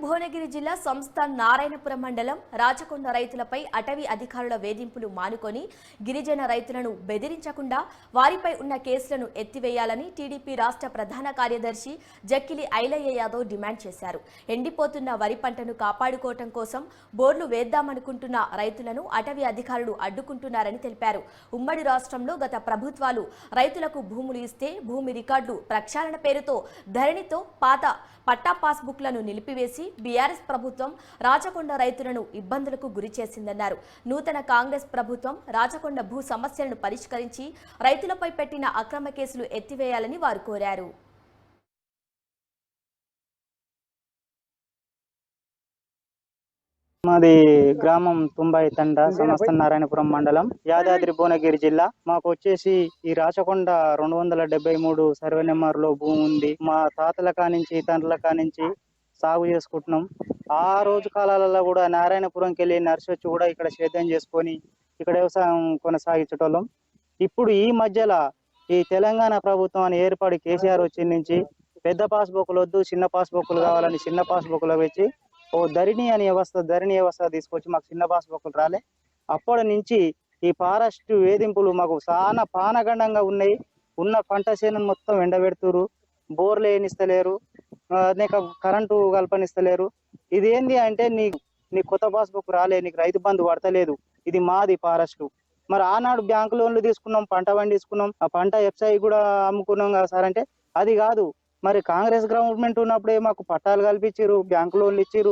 భువనగిరి జిల్లా సంస్థ నారాయణపురం మండలం రాచకొండ రైతులపై అటవీ అధికారుల వేధింపులు మానుకొని గిరిజన రైతులను బెదిరించకుండా వారిపై ఉన్న కేసులను ఎత్తివేయాలని టీడీపీ రాష్ట్ర ప్రధాన కార్యదర్శి జక్కిలి ఐలయ్య యాదవ్ డిమాండ్ చేశారు. ఎండిపోతున్న వరి పంటను కాపాడుకోవటం కోసం బోర్లు వేద్దామనుకుంటున్న రైతులను అటవీ అధికారులు అడ్డుకుంటున్నారని తెలిపారు. ఉమ్మడి రాష్ట్రంలో గత ప్రభుత్వాలు రైతులకు భూములు ఇస్తే భూమి రికార్డులు ప్రక్షాళన పేరుతో ధరణితో పాత పట్టా పాస్బుక్లను నిలిపివేసి బీఆర్ఎస్ ప్రభుత్వం రాచకొండ రైతులను ఇబ్బందులకు గురి చేసిందన్నారు. నూతన కాంగ్రెస్ ప్రభుత్వం రాచకొండ భూ సమస్యలను పరిష్కరించి రైతులపై పెట్టిన అక్రమ కేసులు ఎత్తివేయాలని వారు కోరారు. మాది గ్రామం తుంబై తండ సమస్త నారాయణపురం మండలం యాదాద్రి భువనగిరి జిల్లా. మాకు వచ్చేసి ఈ రాచకొండ 273 సర్వే నెంబర్ లో భూమి ఉంది. మా తాతల కానించి తండ్రుల కానించి సాగు చేసుకుంటున్నాం. ఆ రోజు కాలాలలో కూడా నారాయణపురంకి వెళ్ళి నర్సి వచ్చి కూడా ఇక్కడ సేద్యం చేసుకొని ఇక్కడ వ్యవసాయం కొనసాగించటోళ్ళం. ఇప్పుడు ఈ మధ్యలో ఈ తెలంగాణ ప్రభుత్వం అని ఏర్పడి కేసీఆర్ వచ్చి నుంచి పెద్ద పాస్బుక్లు వద్దు, చిన్న పాస్బుక్లు కావాలని చిన్న పాస్బుక్లు వచ్చి ధరణి వ్యవస్థ తీసుకొచ్చి మాకు చిన్న పాస్బుక్లు రాలే. అప్పటి నుంచి ఈ ఫారెస్ట్ వేధింపులు మాకు చాలా పానగండంగా ఉన్నాయి. ఉన్న పంట చేనును మొత్తం ఎండబెడుతురు, బోర్లు వేయనిస్తలేరు, అనేక కరెంటు కల్పనిస్తలేరు. ఇది ఏంది అంటే నీ కొత్త పాస్బుక్ రాలే, నీకు రైతు బంధు పడతలేదు, ఇది మాది ఫారెస్ట్. మరి ఆనాడు బ్యాంకు లోన్లు తీసుకున్నాం, పంట పండించుకున్నాం, ఆ పంట ఎఫ్ఐ కూడా అమ్ముకున్నాం కదా సార్ అంటే అది కాదు. మరి కాంగ్రెస్ గవర్నమెంట్ ఉన్నప్పుడే మాకు పట్టాలు కల్పించారు, బ్యాంకు లోన్లు ఇచ్చారు,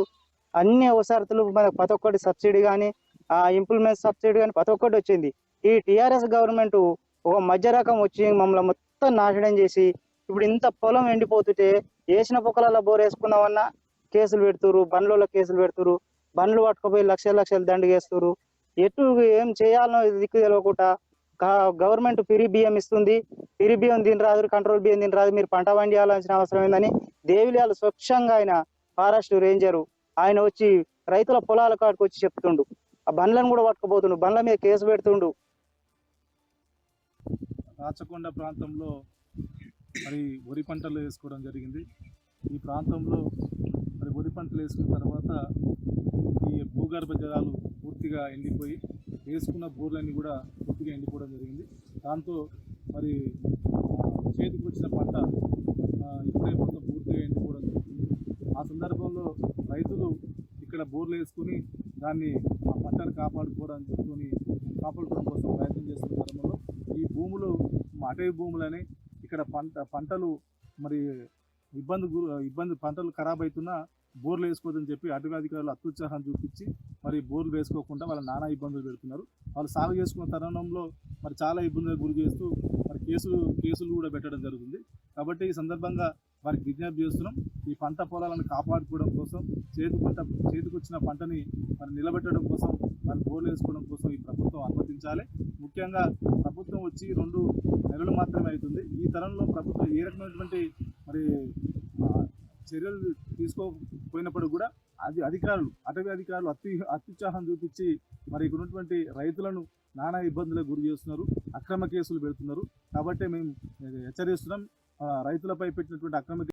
అన్ని అవసరతలు ప్రతి ఒక్కటి సబ్సిడీ కానీ ఇంప్లిమెంట్ సబ్సిడీ కానీ ప్రతి ఒక్కటి వచ్చింది. ఈ టీఆర్ఎస్ గవర్నమెంట్ ఒక మధ్య రకం వచ్చి మమ్మల్ని మొత్తం నాశనం చేసి ఇప్పుడు ఇంత పొలం ఎండిపోతుంటే వేసిన పొక్కలలో బోర్ వేసుకున్నామన్నా కేసులు పెడుతురు, బండ్లలో కేసులు పెడుతురు, బండ్లు పట్టుకుపోయి లక్షలు దండగేస్తురు. ఎటు ఏం చేయాలనో దిక్కు తెలియకుండా గవర్నమెంట్ పిరి బియ్యం ఇస్తుంది, పిరి బియ్యం తినరాదు, కంట్రోల్ బియ్యం తినరాదు, మీరు పంట పండియాల్సిన అవసరం ఏందని దేవిలాలు స్వచ్ఛంగా ఆయన ఫారెస్ట్ రేంజరు ఆయన వచ్చి రైతుల పొలాల కాడికి వచ్చి చెప్తుండు. ఆ బండ్లను కూడా పట్టుకుపోతుండు, బండ్ల మీద కేసు పెడుతుండు. రాచకొండ ప్రాంతంలో మరి వరి పంటలు వేసుకోవడం జరిగింది. ఈ ప్రాంతంలో మరి వరి పంటలు వేసుకున్న తర్వాత ఈ భూగర్భ జలాలు పూర్తిగా ఎండిపోయి వేసుకున్న బోర్లన్నీ కూడా పూర్తిగా ఎండిపోవడం జరిగింది. దాంతో మరి చేతికి వచ్చిన పంట ఇప్పుడే మొత్తం పూర్తిగా ఎండిపోవడం జరుగుతుంది. ఆ సందర్భంలో రైతులు ఇక్కడ బోర్లు వేసుకుని దాన్ని ఆ పంటను కాపాడుకోవడం కోసం ప్రయత్నం చేస్తున్న క్రమంలో ఈ భూములు అటవీ భూములని ఇక్కడ పంటలు మరి ఇబ్బంది పంటలు ఖరాబ్ అవుతున్నా బోర్లు వేసుకోవద్దని చెప్పి అటవీ అధికారులు అత్యుత్సాహం చూపించి మరి బోర్లు వేసుకోకుండా వాళ్ళ నానా ఇబ్బందులు పెడుతున్నారు. వాళ్ళు సాగు చేసుకున్న తరుణంలో మరి చాలా ఇబ్బందులకు గురి చేస్తూ మరి కేసులు కూడా పెట్టడం జరుగుతుంది. కాబట్టి ఈ సందర్భంగా వారికి విజ్ఞప్తి చేస్తున్నాం, ఈ పంట పొలాలను కాపాడుకోవడం కోసం చేతికొచ్చిన పంటని మరి నిలబెట్టడం కోసం మరి బోర్లు వేసుకోవడం కోసం ఈ ప్రభుత్వం అనుమతించాలి. ముఖ్యంగా ప్రభుత్వం వచ్చి 2 నెలలు మాత్రమే అవుతుంది. ఈ తరంలో ప్రభుత్వం ఏ రకమైనటువంటి మరి చర్యలు తీసుకోపోయినప్పుడు కూడా అటవీ అధికారులు అత్యుత్సాహం చూపించి మరి ఇక్కడ ఉన్నటువంటి రైతులను నానా ఇబ్బందులకు గురి చేస్తున్నారు, అక్రమ కేసులు పెడుతున్నారు. కాబట్టి మేము హెచ్చరిస్తున్నాం, రైతులపై పెట్టినటువంటి అక్రమ